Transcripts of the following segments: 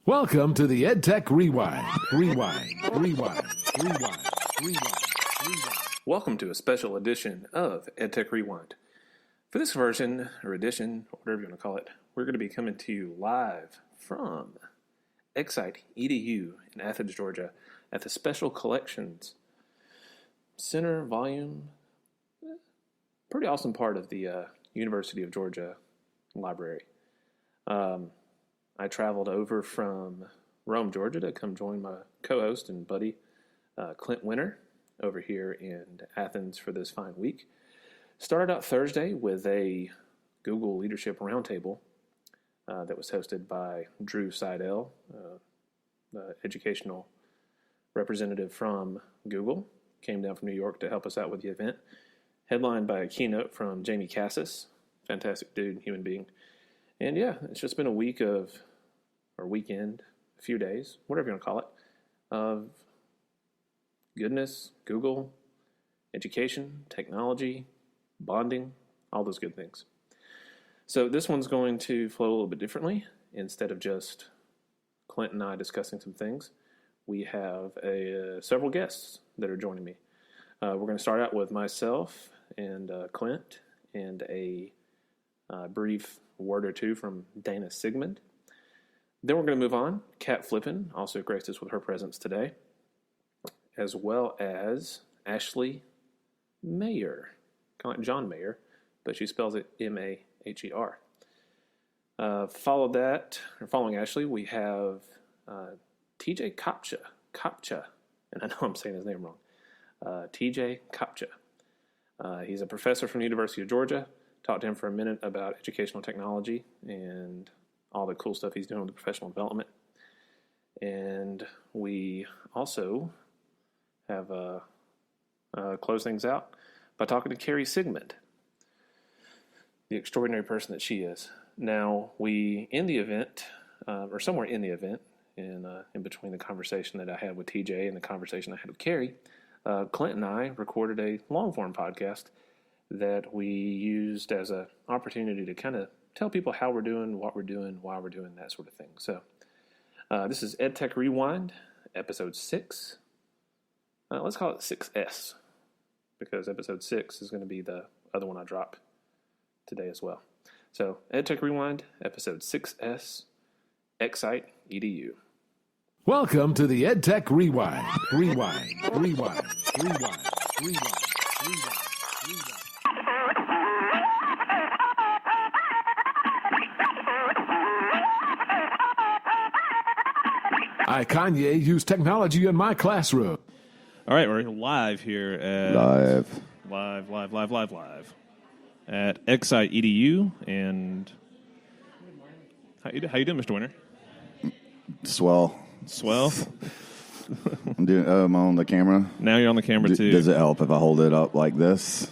Welcome to the EdTech Rewind. Welcome to a special edition of EdTech Rewind. For this version, or edition, or whatever you want to call it, we're going to be coming to you live from ExciteEDU in Athens, Georgia, at the Special Collections Center Volume. Pretty awesome part of the University of Georgia Library. I traveled over from Rome, Georgia to come join my co-host and buddy, Clint over here in Athens for this fine week. Started out Thursday with a Google Leadership Roundtable that was hosted by Drew Seidel, the educational representative from Google. Came down from New York to help us out with the event. Headlined by a keynote from Jamie Cassis, fantastic dude, human being. And yeah, it's just been a week of, or weekend, a few days, whatever you want to call it, of goodness, Google, education, technology, bonding, all those good things. So this one's going to flow a little bit differently. Instead of just Clint and I discussing some things, we have several guests that are joining me. We're going to start out with myself and Clint and a brief word or two from Dana Siegmund. Then we're going to move on. Kat Flippen also graced us with her presence today, as well as Ashley Maher, kind of like John Mayer, but she spells it M-A-H-E-R. Following Ashley, we have TJ Kopcha, and I know I'm saying his name wrong. TJ Kopcha. He's a professor from the University of Georgia. Talked to him for a minute about educational technology and all the cool stuff he's doing with professional development. And we also have closed things out by talking to Carrie Siegmund, the extraordinary person that she is. Now, we end the event, or somewhere in the event, in between the conversation that I had with TJ and the conversation I had with Carrie, Clint and I recorded a long-form podcast that we used as an opportunity to kind of tell people how we're doing, what we're doing, why we're doing, that sort of thing. So this is EdTech Rewind, episode 6. Let's call it 6S, because episode 6 is going to be the other one I drop today as well. So EdTech Rewind, episode 6S, ExciteEDU. Welcome to the EdTech Rewind. I, Kanye, use technology in my classroom. All right, we're live here at... Live. At ExciteEDU, and... How you doing, Mr. Winter? Swell. I'm on the camera. Now you're on the camera, too. Does it help if I hold it up like this?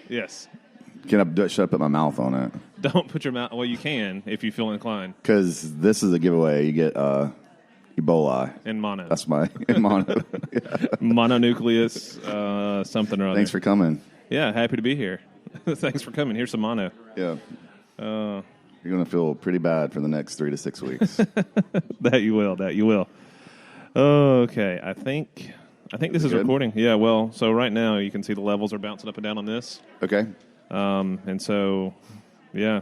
Yes. Should I put my mouth on it? Don't put your mouth... Well, you can, if you feel inclined. Because this is a giveaway. You get Ebola. And mono. That's my... And mono. Yeah. Mononucleus, something or other. Thanks for coming. Yeah, happy to be here. Thanks for coming. Here's some mono. Yeah. You're going to feel pretty bad for the next 3 to 6 weeks. That you will. Okay, I think this is recording. Yeah, well, so right now you can see the levels are bouncing up and down on this. Okay. And so, yeah.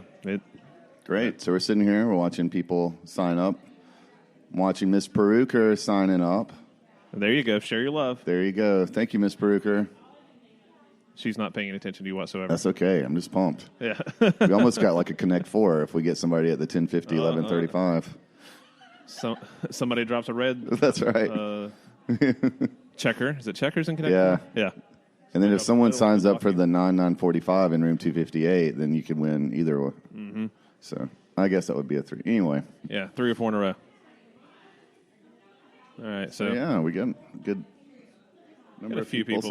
Great. So we're sitting here. We're watching people sign up. I'm watching Miss Peruker signing up. There you go. Share your love. There you go. Thank you, Miss Peruker. She's not paying any attention to you whatsoever. That's okay. I'm just pumped. Yeah. We almost got like a Connect 4 if we get somebody at the 10:50, 11:35. Somebody drops a red. That's right. Checker. Is it checkers in Connect? Yeah. 4? Yeah. And then if someone signs up for the 9:45 in room 258, then you can win either one. Mm-hmm. So I guess that would be a 3. Anyway. Yeah, 3 or 4 in a row. All right. So yeah, we got good number of people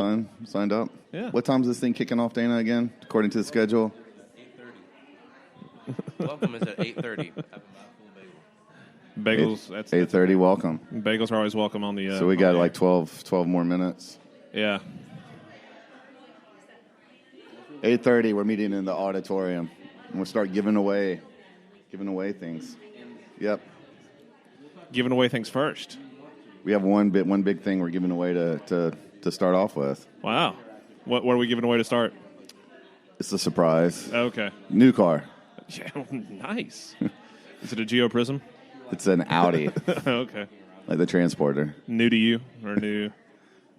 signed up. Yeah. What time's this thing kicking off, Dana, again, according to the schedule? 8:30. Welcome is at 8:30. Bagels. That's 8:30. Welcome. Bagels are always welcome on the. So we got like 12 more minutes. Yeah. 8:30. We're meeting in the auditorium. And we'll start giving away things. Yep. giving away things first. We have one big thing we're giving away to start off with. Wow. What are we giving away to start? It's a surprise. Okay. New car. Yeah, nice. Is it a Geo Prism? It's an Audi, Okay. like the Transporter. New to you or new?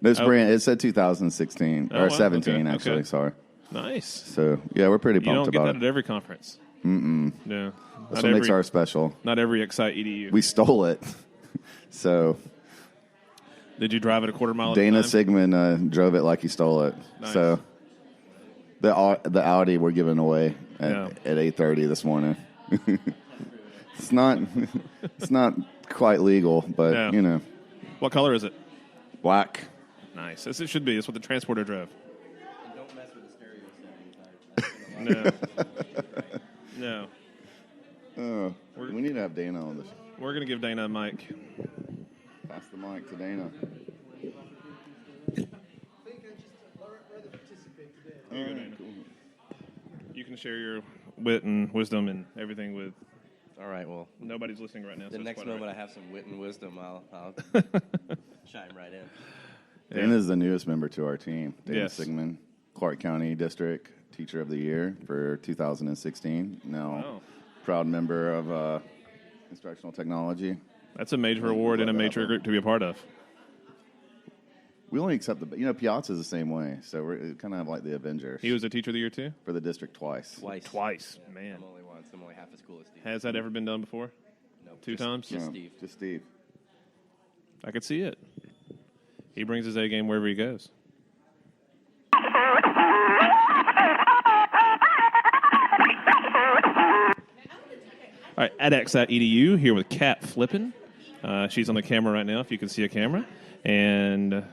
This brand, it said 2016 Oh, or wow. 17 Okay, actually. okay. Sorry. Nice. So yeah, we're pretty You pumped don't get about that it. at every conference. No. That's what makes ours special. Not every ExciteEDU. We stole it. So Did you drive it a quarter mile at a Dana time? Siegmund drove it like he stole it. Nice. So the Audi we're giving away at 8:30 this morning. It's not quite legal, but Yeah. you know, What color is it? black. Nice. As it should be. It's what the Transporter drove. And don't mess with the stereo settings. No. Oh, we need to have Dana on this. We're going to give Dana a mic. Pass the mic to Dana. Here you go, Dana. You can share your wit and wisdom and everything with. All right, well, Nobody's listening right now. the so it's next quite moment all I have some wit and wisdom, I'll chime right in. Yeah. Dana's the newest member to our team. Dana Yes. Siegmund, Clark County District Teacher of the Year for 2016. Now, Wow. proud member of Instructional Technology. That's a major award and a major group to be a part of. We only accept Piazza's the same way, so we're kind of like the Avengers. He was a Teacher of the Year too? for the district twice. Twice. Man. I'm only once. I'm only half as cool as Steve. Has that ever been done before? No, Two times? Just No, Steve. Just Steve. I could see it. He brings his A game wherever he goes. All right, at ExciteEDU, here with Kat Flippen. She's on the camera right now, if you can see a camera. And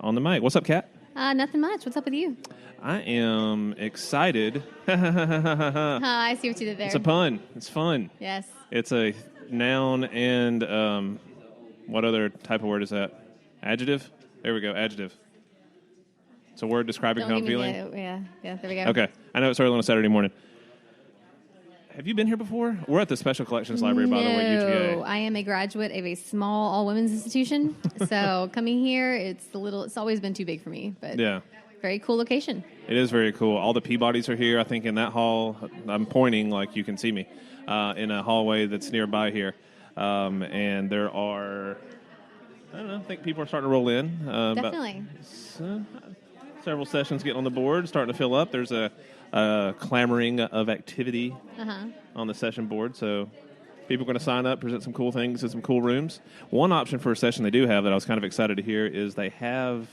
on the mic. What's up, Kat? Nothing much. What's up with you? I am excited. I see what you did there. It's a pun. It's fun. Yes. It's a noun and what other type of word is that? Adjective? There we go, adjective. It's a word describing how I'm feeling. Yeah, there we go. Okay. I know it's early on a Saturday morning. Have you been here before? We're at the Special Collections Library, by the way, No, UTA. I am a graduate of a small all-women's institution, so coming here, it's always been too big for me, but Yeah. very cool location. It is very cool. All the Peabodys are here. I think in that hall, I'm pointing like you can see me, in a hallway that's nearby here. And there are, I don't know, I think people are starting to roll in. Definitely. Several sessions getting on the board, starting to fill up. There's a clamoring of activity on the session board. So people are going to sign up, present some cool things in some cool rooms. One option for a session they do have that I was kind of excited to hear is they have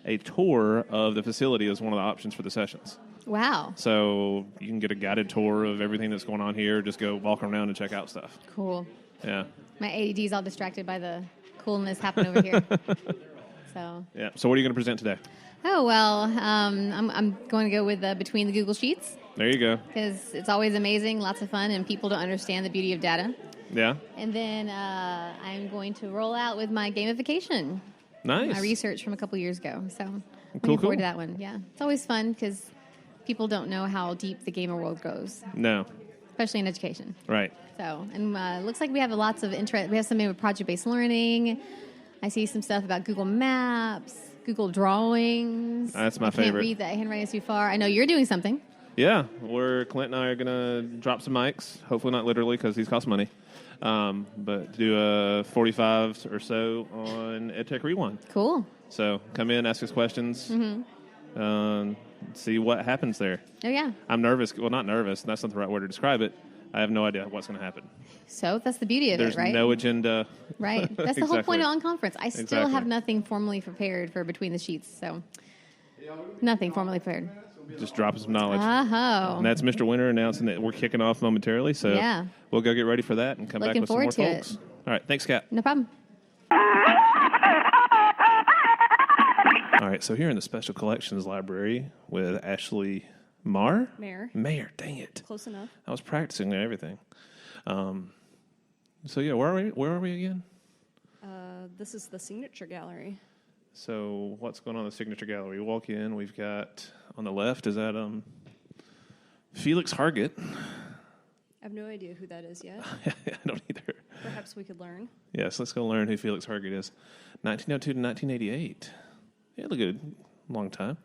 a tour of the facility as one of the options for the sessions. Wow. So you can get a guided tour of everything that's going on here. Just go walk around and check out stuff. Cool. Yeah. My ADD's all distracted by the coolness happening over here. So. Yeah. So what are you going to present today? Oh, well, I'm going to go with Between the Google Sheets There you go. because it's always amazing, lots of fun, and people don't understand the beauty of data. Yeah. And then I'm going to roll out with my gamification, Nice. my research from a couple years ago. So Cool, looking forward cool. to that one. Yeah, it's always fun because people don't know how deep the gamer world goes, No. especially in education. Right. So, and it looks like we have lots of interest. We have something with project-based learning. I see some stuff about Google Maps, Google Drawings. That's my I favorite. can't read that handwriting is too far. I know you're doing something. Yeah, Clint and I are going to drop some mics, hopefully not literally because these cost money, but do a 45 or so on EdTech Rewind. Cool. So come in, ask us questions, see what happens there. Oh, yeah. I'm nervous. Well, not nervous. That's not the right word to describe it. I have no idea what's going to happen. So that's the beauty of There's it, right? no agenda. Right. That's the whole point of on-conference. I still Exactly. have nothing formally prepared for Between the Sheets, so nothing formally prepared. Just drop some knowledge. Oh. And that's Mr. Winter announcing that we're kicking off momentarily. So Yeah. we'll go get ready for that and come Looking back with some more forward to folks. it. All right. Thanks, Kat. No problem. All right. So here in the Special Collections Library with Ashley Maher. Maher. Dang it. Close enough. I was practicing everything. So yeah, where are we again? This is the signature gallery. So what's going on in the signature gallery? We walk in, we've got on the left, is that Felix Hargett. I have no idea who that is yet. I don't either. Perhaps we could learn. Yes, let's go learn who Felix Herget is. 1902 to 1988. Yeah, look good. Long time.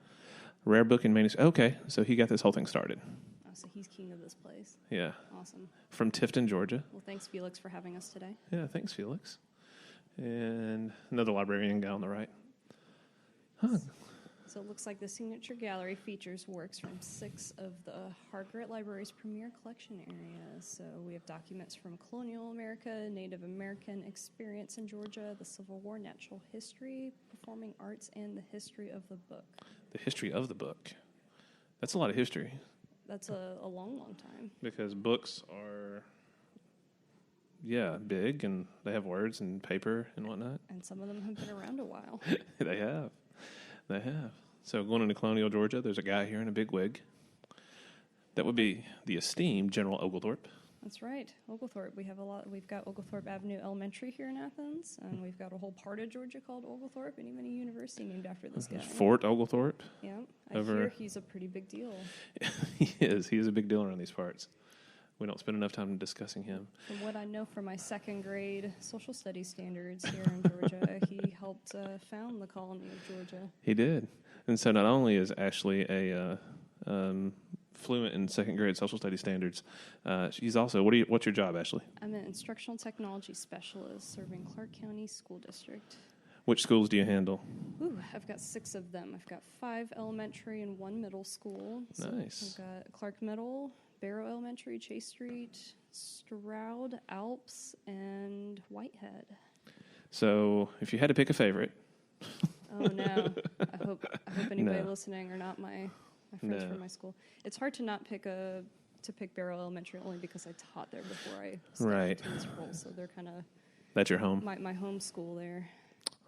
Rare book and manuscript. Okay, so he got this whole thing started. Oh, so he's king of this place. Yeah. Awesome. From Tifton, Georgia. Well, thanks, Felix, for having us today. Yeah, thanks, Felix. And another librarian guy on the right. Huh. So it looks like the Signature Gallery features works from 6 of the Hargret Library's premier collection areas. So we have documents from colonial America, Native American experience in Georgia, the Civil War, natural history, performing arts, and the history of the book. The history of the book. That's a lot of history. That's a long, long time. Because books are, big, and they have words and paper and whatnot. And some of them have been around a while. They have. They have. So going into colonial Georgia, there's a guy here in a big wig. That would be the esteemed General Oglethorpe. That's right, Oglethorpe. We have a lot. We've got Oglethorpe Avenue Elementary here in Athens, and we've got a whole part of Georgia called Oglethorpe, and even a university named after this guy. Fort Oglethorpe. Yeah, I hear he's a pretty big deal. He is. He is a big deal around these parts. We don't spend enough time discussing him. From what I know from my second grade social studies standards here in Georgia, he helped found the colony of Georgia. He did. And so not only is Ashley a fluent in second grade social studies standards, she's also, what's your job, Ashley? I'm an instructional technology specialist serving Clark County School District. Which schools do you handle? Ooh, I've got 6 of them. I've got 5 elementary and 1 middle school. So Nice. I've got Clark Middle, Barrow Elementary, Chase Street, Stroud, Alps, and Whitehead. So if you had to pick a favorite. Oh no! I hope anybody No. listening are not my friends No. from my school. It's hard to not pick Barrow Elementary only because I taught there before I Right. stepped into this role. So they're kind of That's your home? my home school there.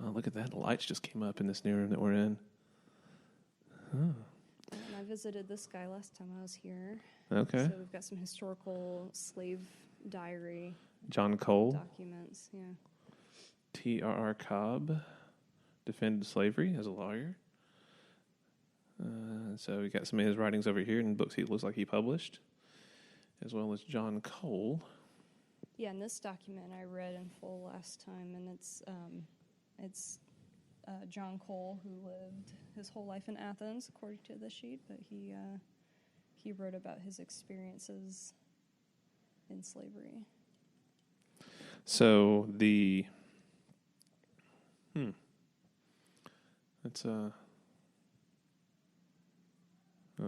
Oh, look at that. The lights just came up in this new room that we're in. And I visited this guy last time I was here. Okay. So we've got some historical slave diary John Cole, documents. Yeah. T.R.R. Cobb, defended slavery as a lawyer. So we got some of his writings over here and books he looks like he published, as well as John Cole. Yeah, and this document I read in full last time, and it's John Cole, who lived his whole life in Athens, according to the sheet, but he wrote about his experiences in slavery. So it's I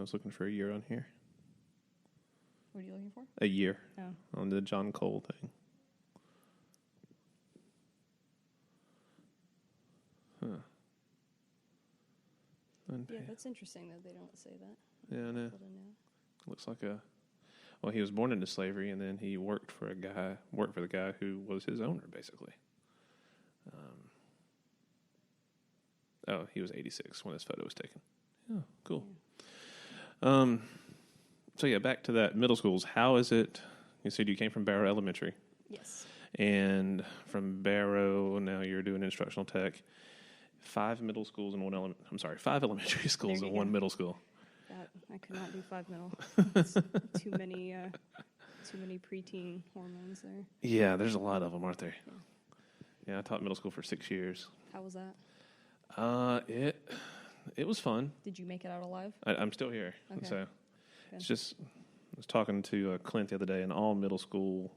was looking for a year on here. What are you looking for? A year Oh. on the John Cole thing. Huh. Yeah, that's interesting that they don't say that. Yeah, I know. People don't know. Looks like he was born into slavery, and then he worked for the guy who was his owner, basically. He was 86 when this photo was taken. Oh, cool. Yeah. So yeah, back to that middle schools. How is it? You said you came from Barrow Elementary, Yes. and from Barrow now you're doing instructional tech. 5 middle schools and 5 elementary schools There and you 1 go. middle school. I could not do 5 middle. It's too many preteen hormones there. Yeah, there's a lot of them, aren't there? Yeah, I taught middle school for 6 years. How was that? It was fun. Did you make it out alive? I'm still here, and Okay. so Good. it's just. I was talking to Clint the other day, and all middle school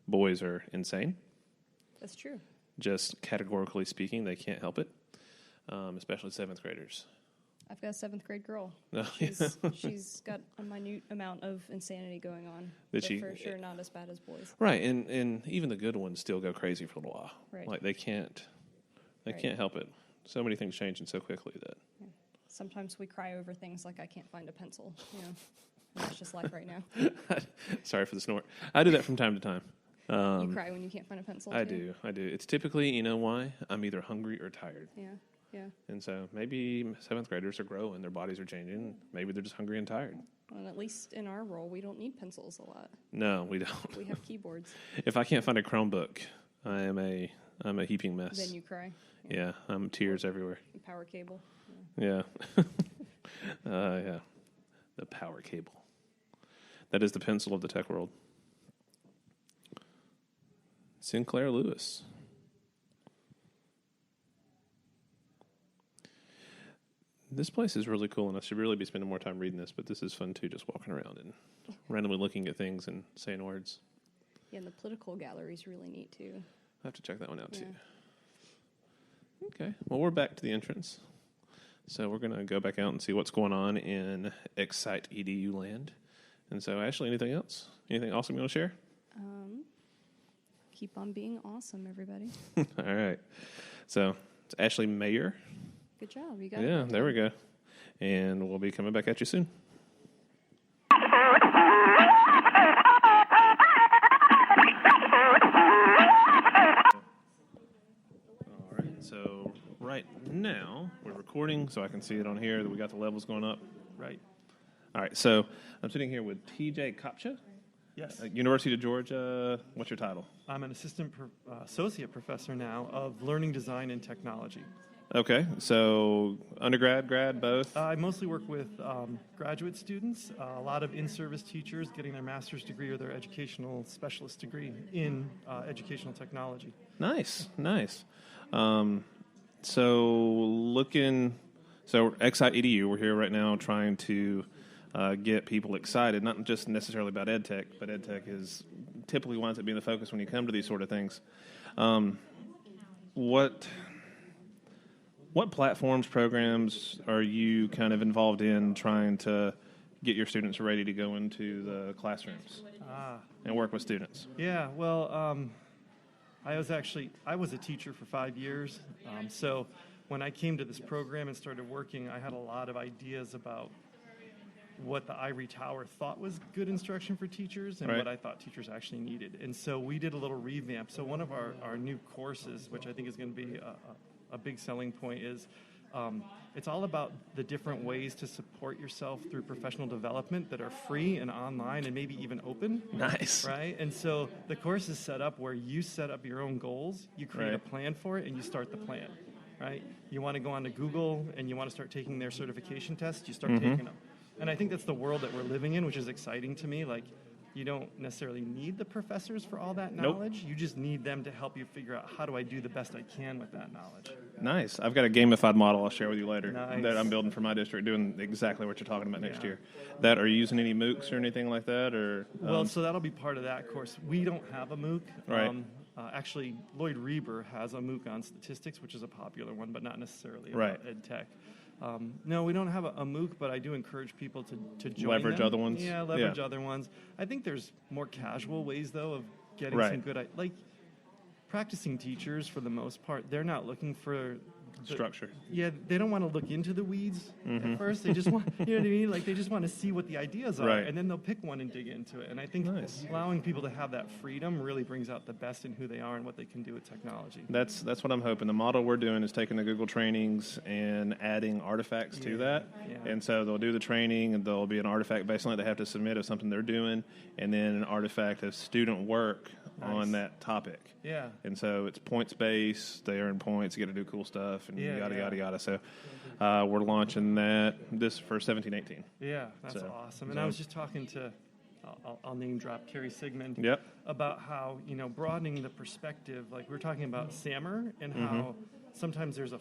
boys are insane. That's true. Just categorically speaking, they can't help it, especially 7th graders. I've got a 7th grade girl. No, She's got a minute amount of insanity going on. Did but she- for sure not as bad as boys. Right, and even the good ones still go crazy for a little while. Right. Like they can't Right. help it. So many things changing so quickly that. Sometimes we cry over things like I can't find a pencil. You know, and that's just life right now. Sorry for the snort. I do that from time to time. You cry when you can't find a pencil. I too? do. It's typically, you know why? I'm either hungry or tired. Yeah. And so maybe 7th graders are growing, their bodies are changing. Maybe they're just hungry and tired. And at least in our role, we don't need pencils a lot. No, we don't. We have keyboards. If I can't find a Chromebook, I'm a heaping mess. Then you cry. Yeah, I'm tears everywhere. Power cable. Yeah. Yeah. The power cable. That is the pencil of the tech world. Sinclair Lewis. This place is really cool, and I should really be spending more time reading this, but this is fun, too, just walking around and randomly looking at things and saying words. Yeah, and the political gallery is really neat, too. I have to check that one out, too. Okay. Well, we're back to the entrance. So we're going to go back out and see what's going on in ExciteEDU land. And so, Ashley, anything else? Anything awesome you want to share? Keep on being awesome, everybody. All right. So it's Ashley Maher. Good job. You got it. Yeah, there we go. And we'll be coming back at you soon. All right. So right now we're recording, so I can see it on here that we got the levels going up. Right. All right. So I'm sitting here with TJ Kopcha. Yes. University of Georgia. What's your title? I'm an associate professor now of learning design and technology. Okay, so undergrad, grad, both? I mostly work with graduate students, a lot of in-service teachers getting their master's degree or their educational specialist degree in educational technology. Nice. So ExciteEDU, we're here right now trying to get people excited, not just necessarily about EdTech, but EdTech is typically winds up being the focus when you come to these sort of things. What platforms, programs are you kind of involved in trying to get your students ready to go into the classrooms and work with students? Yeah, well, I was a teacher for 5 years, so when I came to this program and started working, I had a lot of ideas about what the ivory tower thought was good instruction for teachers and what I thought teachers actually needed. And so we did a little revamp. So one of our new courses, which I think is going to be a big selling point, is it's all about the different ways to support yourself through professional development that are free and online and maybe even open. Nice. Right? And so the course is set up where you set up your own goals, you create a plan for it, and you start the plan. Right? You want to go on to Google and you want to start taking their certification tests, you start taking them. And I think that's the world that we're living in, which is exciting to me. Like, you don't necessarily need the professors for all that knowledge. You just need them to help you figure out, how do I do the best I can with that knowledge. Nice. I've got a gamified model I'll share with you later Nice. that I'm building for my district, doing exactly what you're talking about next year. Are you using any MOOCs or anything like that? Or Well, so that'll be part of that course. We don't have a MOOC. Right. Actually, Lloyd Reber has a MOOC on statistics, which is a popular one, but not necessarily about ed tech. No, we don't have a MOOC, but I do encourage people to join leverage them. other ones. Yeah, leverage other ones. I think there's more casual ways, though, of getting some good, like practicing teachers. For the most part, they're not looking for structure. Yeah, they don't want to look into the weeds at first. They just want, you know what I mean? Like, they just want to see what the ideas are, and then they'll pick one and dig into it. And I think allowing people to have that freedom really brings out the best in who they are and what they can do with technology. That's what I'm hoping. The model we're doing is taking the Google trainings and adding artifacts to that. Yeah. And so they'll do the training, and there'll be an artifact basically they have to submit of something they're doing, and then an artifact of student work on that topic. Yeah. And so it's points-based. They earn points. You get to do cool stuff, and yada. So we're launching this for 17-18. Yeah, that's awesome. And I was just talking to, I'll name drop Carrie Siegmund, about how, broadening the perspective, like we were talking about SAMR and how sometimes there's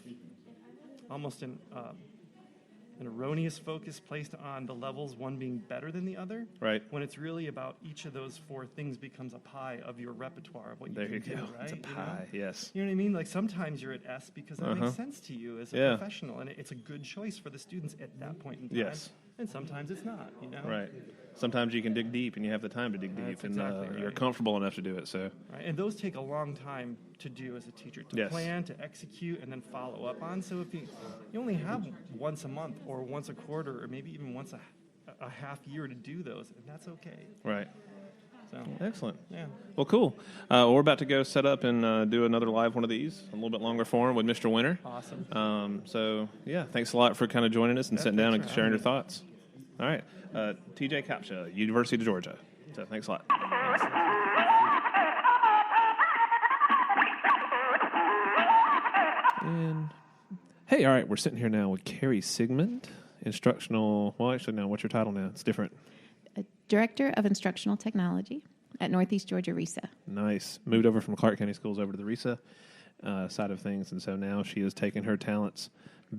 almost an erroneous focus placed on the levels, one being better than the other. Right. When it's really about each of those four things becomes a pie of your repertoire of what you can do, right? It's a pie, yes. You know what I mean? Like, sometimes you're at S because that makes sense to you as a professional, and it's a good choice for the students at that point in time. Yes. And sometimes it's not, Right. Sometimes you can dig deep, and you have the time to dig deep, and you're comfortable enough to do it. So. Right. And those take a long time to do as a teacher, to plan, to execute, and then follow up on. So if you only have once a month or once a quarter or maybe even once a half year to do those, and that's okay. Right. So excellent. Yeah. Well, cool. We're about to go set up and do another live one of these, a little bit longer form with Mr. Winter. Awesome. So, thanks a lot for kind of joining us and sitting down and sharing your thoughts. All right. TJ Kopcha, University of Georgia. So thanks a lot. And hey, all right, we're sitting here now with Carrie Siegmund, what's your title now? It's different. Director of Instructional Technology at Northeast Georgia RESA. Nice. Moved over from Clark County Schools over to the RISA side of things, and so now she is taking her talents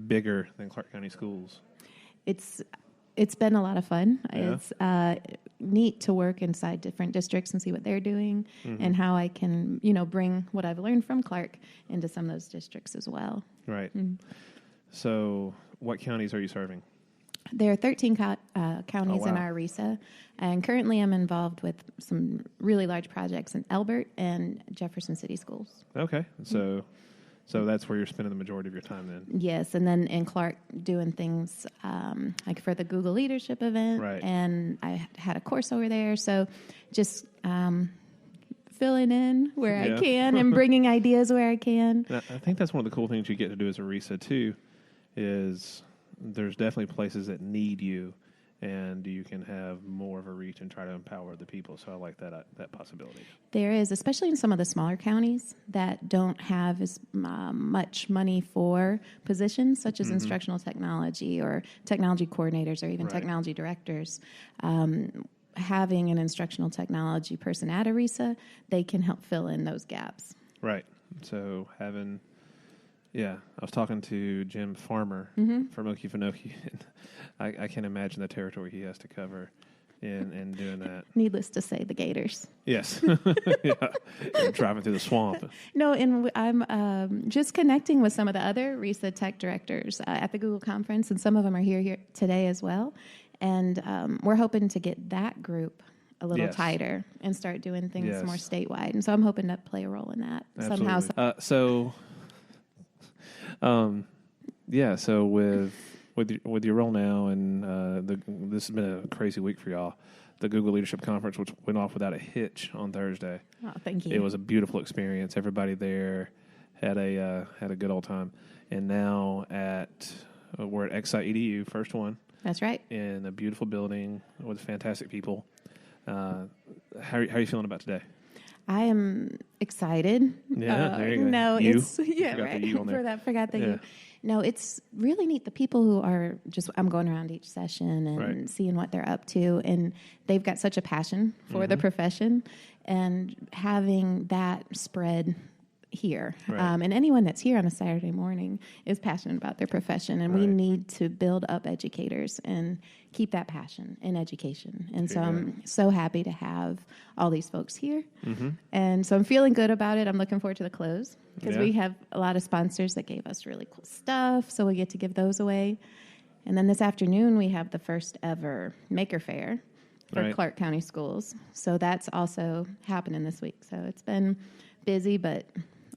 bigger than Clark County Schools. It's been a lot of fun. Yeah. It's neat to work inside different districts and see what they're doing and how I can, bring what I've learned from Clark into some of those districts as well. Right. So what counties are you serving? There are 13 counties in wow. our RISA, and currently I'm involved with some really large projects in Elbert and Jefferson City Schools. Okay. So that's where you're spending the majority of your time then? Yes, and then in Clark doing things like for the Google Leadership event, Right. and I had a course over there, so just filling in where I can and bringing ideas where I can. And I think that's one of the cool things you get to do as a RISA too, is there's definitely places that need you, and you can have more of a reach and try to empower the people. So I like that possibility. There is, especially in some of the smaller counties that don't have as much money for positions such as instructional technology or technology coordinators or even Right. technology directors. Having an instructional technology person at a RISA, they can help fill in those gaps. Right. So I was talking to Jim Farmer from Okefenokee, and I can imagine the territory he has to cover in doing that. Needless to say, the Gators. Yes. Yeah. Driving through the swamp. No, and I'm just connecting with some of the other RISA tech directors at the Google Conference, and some of them are here today as well. And we're hoping to get that group a little Yes. tighter and start doing things Yes. more statewide. And so I'm hoping to play a role in that somehow. Absolutely. So with your role now, and this has been a crazy week for y'all. The Google Leadership Conference, which went off without a hitch on Thursday. Oh, thank you. It was a beautiful experience. Everybody there had a good old time. And now we're at ExciteEDU, first one. That's right. In a beautiful building with fantastic people. How are you feeling about today? I am excited. Yeah, there you go. No, You? it's Forgot the you on there. Forgot the Yeah. you. No, it's really neat. The people who are I'm going around each session and Right. seeing what they're up to, and they've got such a passion for the profession, and having that spread here. Right. And anyone that's here on a Saturday morning is passionate about their profession, and we Right. need to build up educators and keep that passion in education. And so Very I'm so happy to have all these folks here. Mm-hmm. And so I'm feeling good about it. I'm looking forward to the close because Yeah. we have a lot of sponsors that gave us really cool stuff, so we get to give those away. And then this afternoon, we have the first ever Maker Fair for Right. Clark County Schools. So that's also happening this week. So it's been busy, but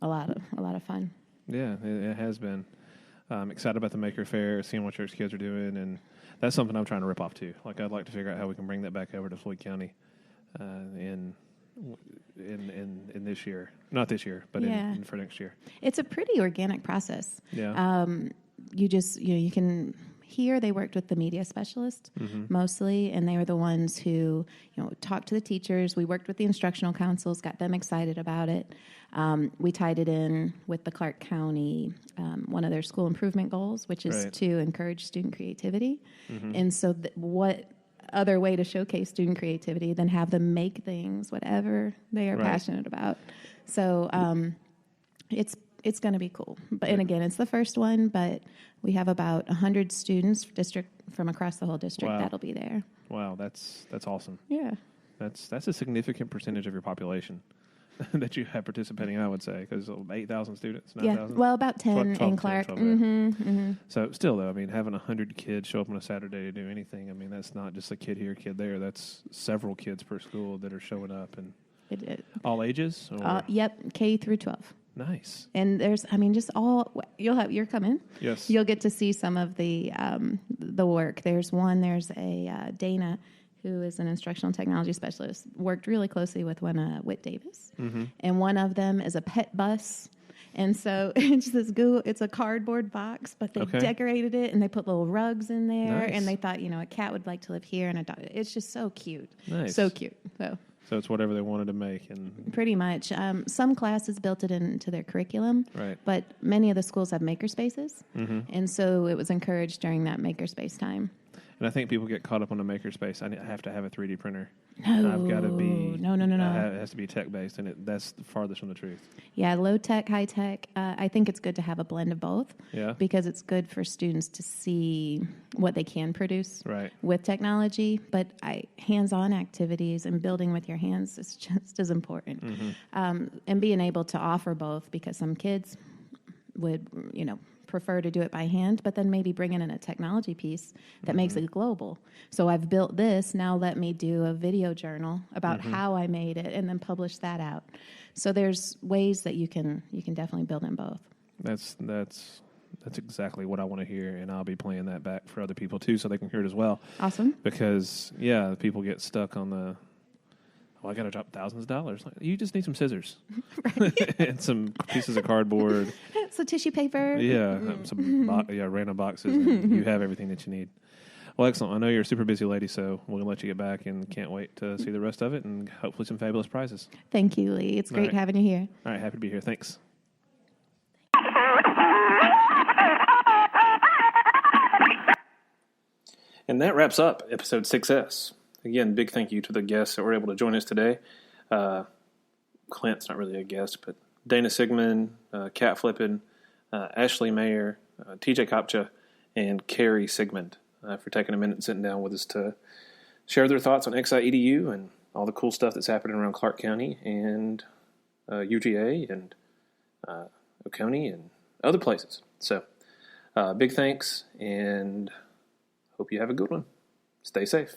a lot of fun. Yeah, it has been. I'm excited about the Maker Fair, seeing what church kids are doing, and that's something I'm trying to rip off too. Like, I'd like to figure out how we can bring that back over to Floyd County in this year. Not this year, but Yeah. in for next year. It's a pretty organic process. Yeah. You just, you can hear they worked with the media specialist mostly, and they were the ones who, talked to the teachers. We worked with the instructional councils, got them excited about it. We tied it in with the Clark County, one of their school improvement goals, which is Right. to encourage student creativity. And so what other way to showcase student creativity than have them make things, whatever they are Right. passionate about. So it's going to be cool. And again, it's the first one, but we have about 100 students from across the whole district Wow. that'll be there. Wow, that's awesome. Yeah. That's a significant percentage of your population that you have participating, I would say, because 8,000 students, 9,000? Yeah, well, about 10 in Clark. 12, Mm-hmm. So still, though, I mean, having 100 kids show up on a Saturday to do anything, I mean, that's not just a kid here, kid there. That's several kids per school that are showing up, and all ages? Or? Yep, K through 12. Nice. And there's, just you're coming. Yes. You'll get to see some of the work. There's a Dana, who is an instructional technology specialist, worked really closely with Whit Davis. Mm-hmm. And one of them is a pet bus. And so it's a cardboard box, but they decorated it and they put little rugs in there. Nice. And they thought, a cat would like to live here and a dog. It's just so cute. Nice. So cute. So it's whatever they wanted to make. And Pretty much. Some classes built it into their curriculum, Right. but many of the schools have makerspaces. Mm-hmm. And so it was encouraged during that makerspace time. I think people get caught up on the makerspace. I have to have a 3D printer. No, I've got to be no. It has to be tech based, and that's the farthest from the truth. Yeah, low tech, high tech. I think it's good to have a blend of both. Yeah. Because it's good for students to see what they can produce Right. with technology. But hands-on activities and building with your hands is just as important. And being able to offer both, because some kids would, prefer to do it by hand, but then maybe bringing in a technology piece that makes it global. So I've built this, now let me do a video journal about how I made it and then publish that out. So there's ways that you can definitely build in both. That's exactly what I want to hear, and I'll be playing that back for other people too, so they can hear it as well. Awesome. Because people get stuck on the, I got to drop thousands of dollars. Like, you just need some scissors and some pieces of cardboard. So tissue paper. Yeah, some random boxes, and you have everything that you need. Well, excellent. I know you're a super busy lady, so we're going to let you get back, and can't wait to see the rest of it, and hopefully some fabulous prizes. Thank you, Lee. It's great having you here. All right, happy to be here. Thanks. And that wraps up episode 6S. Again, big thank you to the guests that were able to join us today. Clint's not really a guest, but Dana Siegmund, Kat Flippen, Ashley Maher, TJ Kopcha, and Carrie Siegmund for taking a minute and sitting down with us to share their thoughts on ExciteEDU and all the cool stuff that's happening around Clark County and UGA and Oconee and other places. So big thanks, and hope you have a good one. Stay safe.